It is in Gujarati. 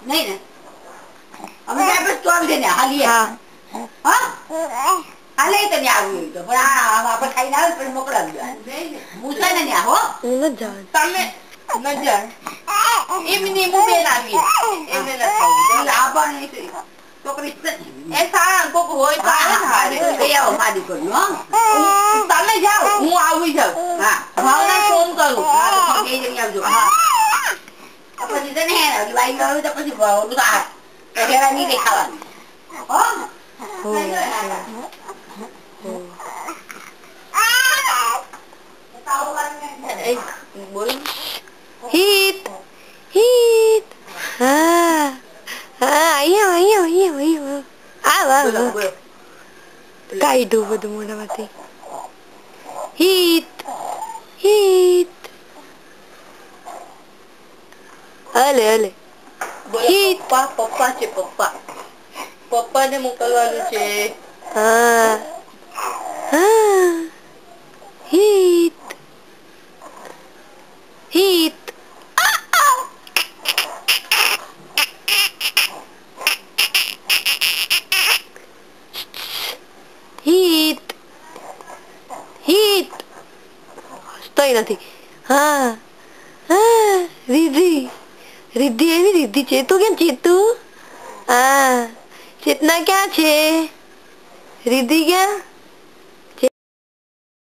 નહીં ને અમે આપણે સ્ટોલ જઈને હાલીએ હા હાલે તને આવ્યું તો પણ આપણે ખાઈને આવે પણ મોકલાવી મૂછા ને હો ન જાવ તમે ન જાવ એમની બેન આવી એને ન ખાવું આપણ છોકરી એ સારા કોક હોય તો આવે ને લઈ આવો મારી કરી હો તમે જાઓ હું આવી જાઉં હા ભાવના ફોન કરું હા એ જઈ આવજો હા પછી તને હે વાઈ ગયું તો પછી ઓલું તો આ હેરા નહીં કઈ ખાવાનું હો બોલ હિત હિત હા હા અહીંયા આવ કાઢું બધું મોઢામાંથી હિત હિત હલે હલે પપ્પા પપ્પા છે પપ્પા પપ્પા ને મોકલવાનું છે હા હા હિત હિત હિત હિત હસતોય નથી હા હા રીધી रिद्धि एवी रिद्धि चेतु क्या चेतु हाँ चेतना क्या छे रिद्धि क्या